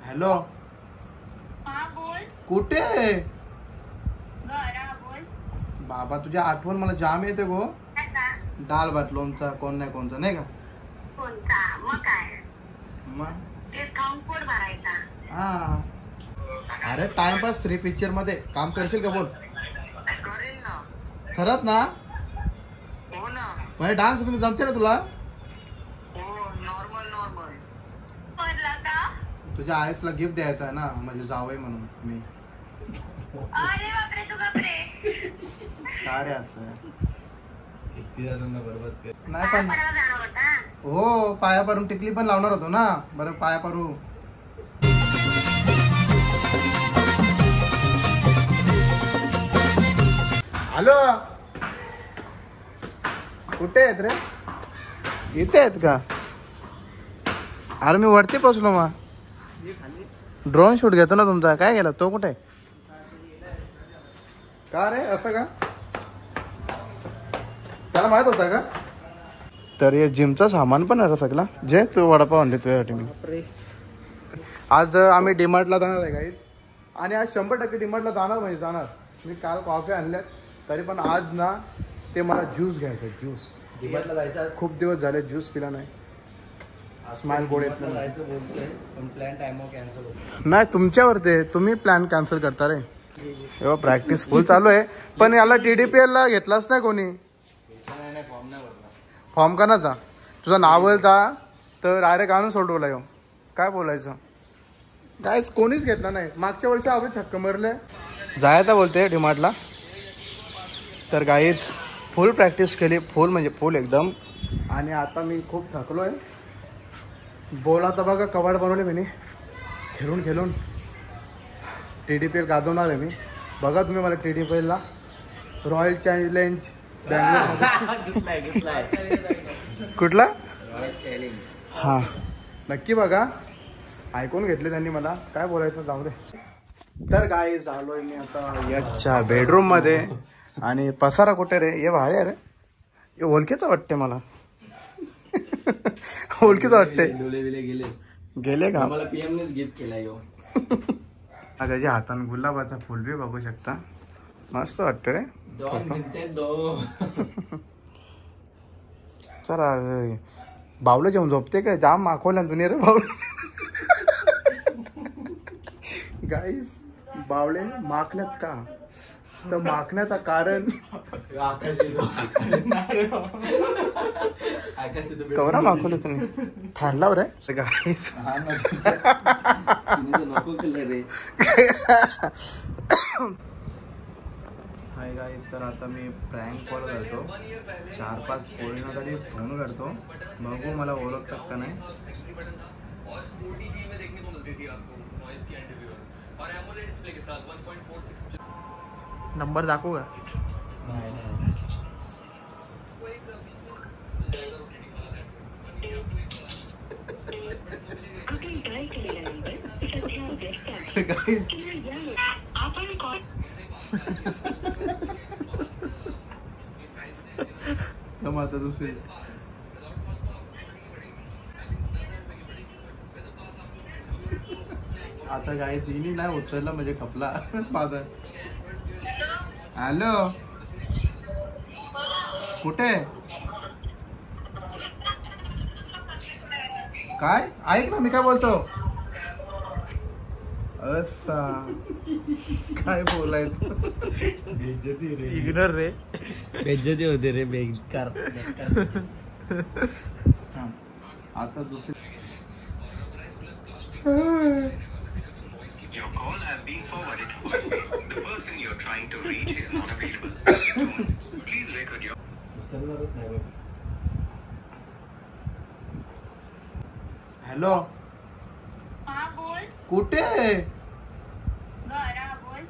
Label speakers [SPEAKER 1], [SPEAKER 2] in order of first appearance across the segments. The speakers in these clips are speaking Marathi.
[SPEAKER 1] हॅलो.
[SPEAKER 2] हा बोल.
[SPEAKER 1] कुठे
[SPEAKER 2] बरं बोल.
[SPEAKER 1] बाबा तुझी आठवण मला जाम येते गो. डाळ भात लोणचा कोण नाही कोणचा नाही का.
[SPEAKER 2] कोणचा मग काय
[SPEAKER 1] मग
[SPEAKER 2] तेच खाऊन पोट भरायचा.
[SPEAKER 1] हा अरे टाइमपास 3 पिक्चर मध्ये काम करशील का बोल.
[SPEAKER 2] करेल ना.
[SPEAKER 1] खरंच ना.
[SPEAKER 2] हो ना.
[SPEAKER 1] म्हणजे डान्स म्हणजे जमते ना तुला.
[SPEAKER 2] हो नॉर्मल नॉर्मल. पडला का.
[SPEAKER 1] तुझ्या आईसला गिफ्ट द्यायचा आहे ना म्हणजे जावई म्हणून मी.
[SPEAKER 2] अरे बापरे तू बापरे.
[SPEAKER 1] काय रे असं नाही
[SPEAKER 2] पाया
[SPEAKER 1] पण
[SPEAKER 2] पडायला जाणार होता.
[SPEAKER 1] हो पाया परून टिकली पण लावणार होतो ना. बरं पाया परू. हॅलो. कुठे आहेत रे. इथे आहेत का. अरे मी वरती पोचलो मग ड्रोन शूट घेतो ना तुमचा. काय गेला तो कुठे का रे असं का. त्याला माहित होता का. तर हे जिमचं सामान पण आहे सगळा जे तू वडापाव आणले तुझ्यासाठी मी. आज आम्ही डीमार्टला जाणार आहे काही आणि आज 100% डीमार्टला जाणार म्हणजे जाणार. मी काल कॉफी आणल्यात तरी पण आज ना ते मला ज्यूस घ्यायचं. ज्यूस
[SPEAKER 3] डीमार्टला जायचं.
[SPEAKER 1] खूप दिवस झाले ज्यूस पिला नाही. स्माइल गोड येत नाही.
[SPEAKER 3] पण प्लॅन टाइम कॅन्सल होतो.
[SPEAKER 1] नाही तुमच्यावर ते तुम्ही प्लॅन कॅन्सल करता रे. एव्हा प्रॅक्टिस फुल चालू आहे पण याला TDPL ला घेतलाच नाही कोणी. फॉर्म कनाचा तुझं नाव बोलता तर डायरेक्ट आणून सोडवला येऊ. काय बोलायचं गाईस कोणीच घेतला नाही. मागच्या वर्षी आपण छक्क मारले जायचं बोलते डीमार्टला. तर गाईज फुल प्रॅक्टिस केली फुल म्हणजे फुल एकदम. आणि आता मी खूप थकलो आहे. बॉल आता बघा कबाड बनवले मी खेळून खेळून. TDPL गाजवणार आहे मी. बघा तुम्ही मला TDPL ला रॉयल चॅलेंज बँगलोर कुठला हा नक्की बघा. ऐकून घेतले त्यांनी मला. काय बोलायचं जाऊ दे. तर काय झालोय मी आता याच्या बेडरूम मध्ये. आणि पसारा कुठे रे. हे भारी आहे रे. हे ओळखीचं वाटते मला. ओळखीचं वाटते. गेले का.
[SPEAKER 3] मला PM नेच गिफ्ट केलाय यो.
[SPEAKER 1] त्याच्या हाताने गुलाबाचा फुल बी बघू शकता. मस्त वाटतं रे. चला बावलं जेवण झोपते काय. जाम माखवल्या तुम्ही रे बावलं. गाईस बावळे माखल्यात का तर माखण्याचं कारण कवरा माखवलं तुम्ही ठाणला रे गाईस. Hi guys. तर आता मी प्रँक कॉल करतो. 4-5 पोरींना तरी फोन करतो. बघू मला ओळखतात का नाही. नंबर दाखवू का. आता दुसरी आता काय तिने नाही उचलला म्हणजे खपला पादर. हॅलो कुठे काय. ऐक ना मी काय बोलतो. असा काय बोलायचं. इग्नोर रे.
[SPEAKER 3] बेइज्जती होते रे बेकार.
[SPEAKER 1] आता दुसरी.
[SPEAKER 4] Your call has been forwarded to voicemail. The person you're trying to reach is not available. Please record your.
[SPEAKER 1] Hello.
[SPEAKER 2] हा बोल.
[SPEAKER 1] कुठे
[SPEAKER 2] बरं बोल.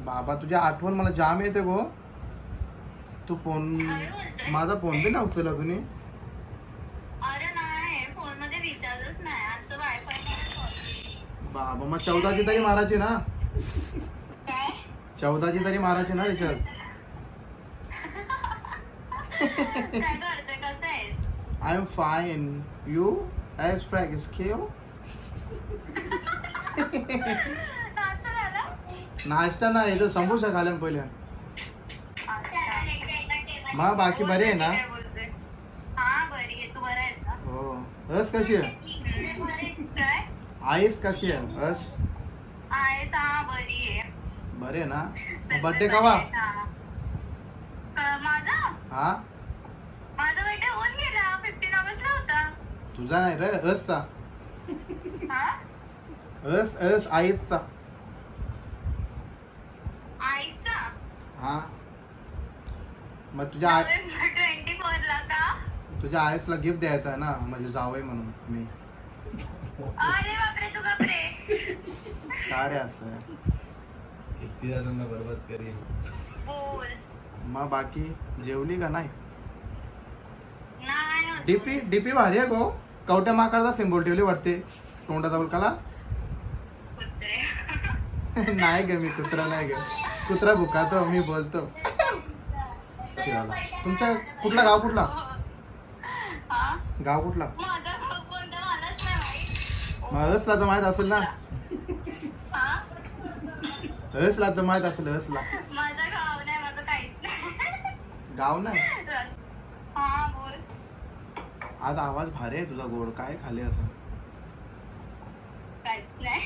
[SPEAKER 1] बाबा तुझी आठवण मला जाम येते गो. तू फोन माझा फोन बी ना उचलला तुम्ही.
[SPEAKER 2] अरे नाही फोन मध्ये रिचार्जच नाही. आता वायफाय.
[SPEAKER 1] बाबा मग 14ची तरी मारायची ना.
[SPEAKER 2] काय
[SPEAKER 1] 14ची तरी मारायची ना रिचार्ज.
[SPEAKER 2] काय करतोय कसं आहेस.
[SPEAKER 1] I am fine. यू एस फ्रॅग इज केव.
[SPEAKER 2] नाश्ता झाला?
[SPEAKER 1] नाश्ता ना इथं समोसा खाल्यान पहिले. मग बाकी बरे आहे ना?
[SPEAKER 2] काय बोलतोय? हा बरी आहे. तू बरा आहेस ना?
[SPEAKER 1] हो. हस कशी आहे?
[SPEAKER 2] काय
[SPEAKER 1] आईस कशी आहे? हस
[SPEAKER 2] आहेस? हा बरी आहे.
[SPEAKER 1] बरे आहे ना? बर्थडे कवा?
[SPEAKER 2] माझा
[SPEAKER 1] हा
[SPEAKER 2] बर्थडे होऊन गेला. 15 ऑगस्टला होता.
[SPEAKER 1] तुझा नाही रे, हसचा.
[SPEAKER 2] हा
[SPEAKER 1] हस आईचा.
[SPEAKER 2] आईचा
[SPEAKER 1] हा मग तुझ्या आई
[SPEAKER 2] नोव्हेंबर 24 ला का?
[SPEAKER 1] तुझ्या आईसला गिफ्ट द्यायचं आहे ना, म्हणजे जावई म्हणून मी.
[SPEAKER 2] अरे बापरे, तू बापरे.
[SPEAKER 1] काय रे असं?
[SPEAKER 3] किती जणांना बरबाद करेल.
[SPEAKER 2] बोल.
[SPEAKER 1] मग बाकी जेवली का नाही?
[SPEAKER 2] नाही अजून.
[SPEAKER 1] डीपी भारी आहे गो. कवट्या माकडचा सिम्बॉल ठेवली वाटते तोंडाचा उलकाला.
[SPEAKER 2] कुत्रे.
[SPEAKER 1] नाही ग, मी कुत्रा नाही ग. कुत्रा भुकातो, मी बोलतो. तुमच्या कुठला गाव कुठला?
[SPEAKER 2] हा
[SPEAKER 1] गाव कुठला?
[SPEAKER 2] माझा भाऊ कोणता मलाच नाही माहित.
[SPEAKER 1] मग हसला तर माहित असेल ना.
[SPEAKER 2] हा
[SPEAKER 1] हसला तर माहित असेल. हसला
[SPEAKER 2] माझं गाव नाही, माझं काहीच नाही.
[SPEAKER 1] गाव नाही.
[SPEAKER 2] हा बोल.
[SPEAKER 1] आज आवाज भारी आहे तुझा गोड. काय खाली असं?
[SPEAKER 2] काहीच नाही.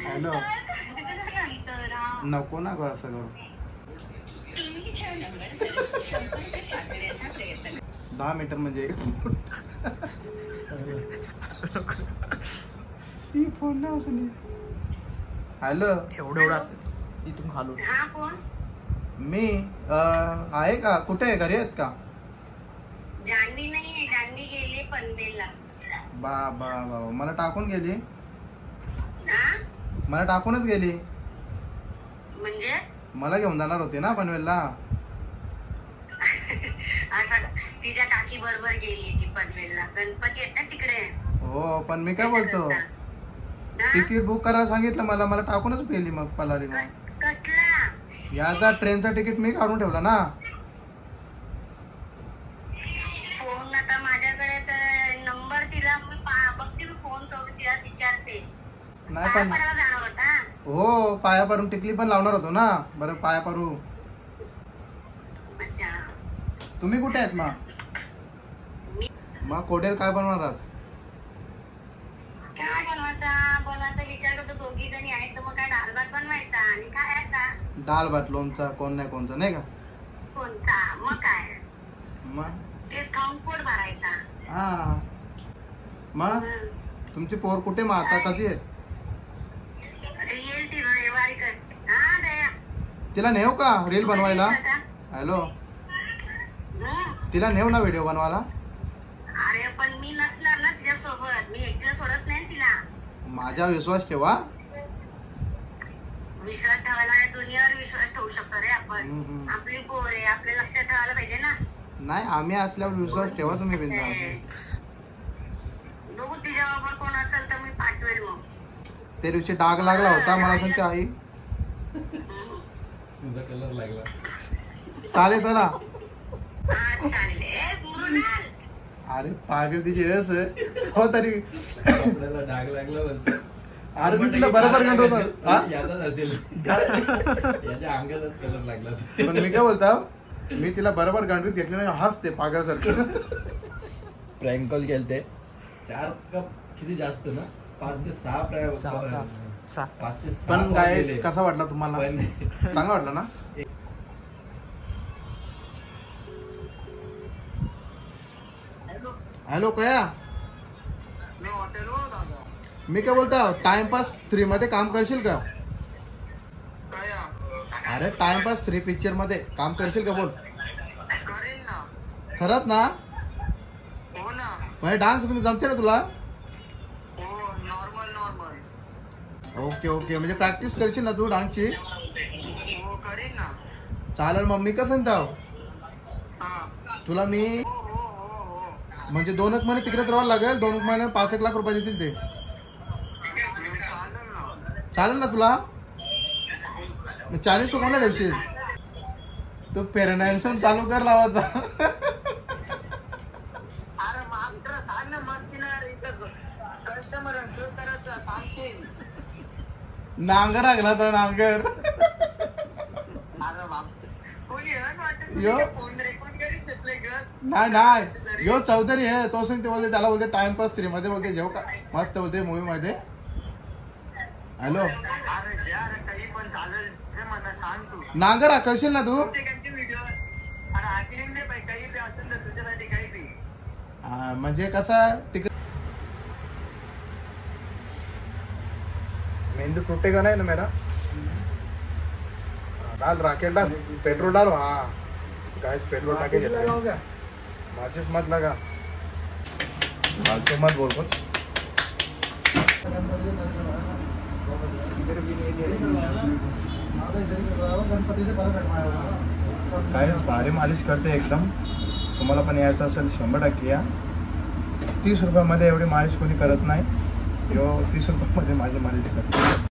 [SPEAKER 1] हॅलो.
[SPEAKER 2] नंतर हा.
[SPEAKER 1] नको ना गो असं करू. 10 मीटर म्हणजे फोन नाही असं. हॅलो.
[SPEAKER 3] एवढं असेल तिथून खालून.
[SPEAKER 2] हा कोण?
[SPEAKER 1] मी आहे का? कुठे आहे? घरी आहेत का?
[SPEAKER 2] जान्हवी नाहीये. जान्हवी गेली पनवेलला.
[SPEAKER 1] बा बा बा मला टाकून गेली.
[SPEAKER 2] हा
[SPEAKER 1] मला टाकूनच गेली.
[SPEAKER 2] म्हणजे
[SPEAKER 1] मला घेऊन जाणार होते ना पनवेलला.
[SPEAKER 2] असं तिच्या काकी बरोबर गेली ती पनवेलला. गणपती आहेत ना तिकडे.
[SPEAKER 1] हो पण मी काय बोलतो,
[SPEAKER 2] हा?
[SPEAKER 1] तिकीट बुक करायला सांगितलं मला टाकूनच गेली. मग पलाली. मग
[SPEAKER 2] कसला?
[SPEAKER 1] याचा ट्रेनचा तिकीट मी काढून ठेवला ना.
[SPEAKER 2] फोन आता माझ्याकडे तर नंबर तिला मी बघते. मी फोन करून तिला विचारते.
[SPEAKER 1] नाही पण
[SPEAKER 2] पायापडायला जाणार होता.
[SPEAKER 1] हो पायापारून टिकली पण लावणार होतो ना. बरं पायापारू.
[SPEAKER 2] अच्छा.
[SPEAKER 1] तुम्ही कुठे आहेत मग? मग कोडेल काय बनवणार आज?
[SPEAKER 2] काय बनवायचा विचार करतो. दोघी जणी आहेत तर मग काय डाळ भात बनवायचा आणि खायचा.
[SPEAKER 1] डाळ भात लोणचा कोण नाही कोणचा नाही का?
[SPEAKER 2] कोणचा? मग काय
[SPEAKER 1] मग
[SPEAKER 2] तेच खाऊन पोट भरायचा.
[SPEAKER 1] हा मग तुमची पोर कुठे? मग आता कधी आहे?
[SPEAKER 2] येईल ती रविवारी करते. हा दया.
[SPEAKER 1] तिला नेऊ का रील बनवायला? हॅलो. तिला नेऊ ना व्हिडिओ बनवायला?
[SPEAKER 2] अरे पण मी नसणार ना तिच्यासोबत. मी एकटीला सोडत नाही तिला.
[SPEAKER 1] माझा विश्वास ठेवा.
[SPEAKER 2] विश्वास ठेवायला या दुनियावर विश्वास ठेवू शकतो रे आपण. आपली पोर आहे. आपल्या लक्षात ठेवायला पाहिजे ना.
[SPEAKER 1] नाही आम्ही असल्यावर विश्वास ठेवा तुम्ही बिनधास्त.
[SPEAKER 2] बघू तिच्याबरोबर कोण असेल तर मी पाठवेल मग.
[SPEAKER 1] त्या दिवशी डाग लागला होता मला सांगते आई.
[SPEAKER 3] तुझा कलर लागला.
[SPEAKER 1] चालेल चला.
[SPEAKER 2] आज चालले मृणाल.
[SPEAKER 1] अरे पागल तिची हस हो तरी.
[SPEAKER 3] कपड्याला डाग लागला म्हणतो.
[SPEAKER 1] अरे मी तिला बरोबर गंड होतो.
[SPEAKER 3] याचाच असेल. याच्या अंगाचाच कलर लागला असेल.
[SPEAKER 1] पण मी काय बोलतो, मी तिला बरोबर गांडीत घेतली नाही. हसते पागल सारखं.
[SPEAKER 3] प्रँक कॉल केलते. 4 कप किती जास्त ना? 5 ते 6 5 ते 6.
[SPEAKER 1] पण काय कसा वाटला तुम्हाला? चांगला वाटला ना? हॅलो कया. मी काय बोलतो, टाइमपास 3 मध्ये काम करशील का? अरे टाइमपास 3 पिक्चर मध्ये काम करशील का? बोल. खरंच ना? म्हणजे डान्स जमते ना तुला? ओके ओके म्हणजे प्रॅक्टिस करशील ना तू डान्सची? चालेल मग मी कसं जाऊ तुला. मी म्हणजे 2 महिने तिकडे राहावं लागेल. 2 महिन्यात 5 लाख रुपये देतील ते. चालेल ना तुला? चालीस कोणाला ठेवशील तू? पेरनायसन चालू कर लावायचा.
[SPEAKER 2] अरे मात्र सांग ना मस्ती ना रे. कस्टमर करत सांगशील.
[SPEAKER 1] नांगर लागला तो नांगर.
[SPEAKER 2] अरे बाप कोणी वाटत
[SPEAKER 1] यो.
[SPEAKER 2] फोन रेकॉर्ड करीत घेतलंय ग.
[SPEAKER 1] नाही यो चौधरी आहे तो सांगते बोलते त्याला बोलते टाइमपास 3 मध्ये बोलते जेव का मस्त बोलते मूवी मध्ये. हॅलो
[SPEAKER 2] अरे ज्या काही पण चालेल जे मला सांग तू.
[SPEAKER 1] नांगर करशील ना तू.
[SPEAKER 2] व्हिडिओ अरे हाकलीन दे बाई काही बी असेल तर तुझ्यासाठी काही बी.
[SPEAKER 1] म्हणजे कसं तिकडे मेंदू टूटेगा नहीं ना मेरा. डाल राकेट डाल पेट्रोल डालो. हाँ गाइस पेट्रोल डाके माचिस मत लगा फालतू मत बोल बोल. काय भारी मालिश करते एकदम. तुम्हाला पण यायचं असेल 100% या. 30 रुपयामध्ये एवढी मालिश कोणी करत नाही. 30 रुपयामध्ये माझी मालिश करते.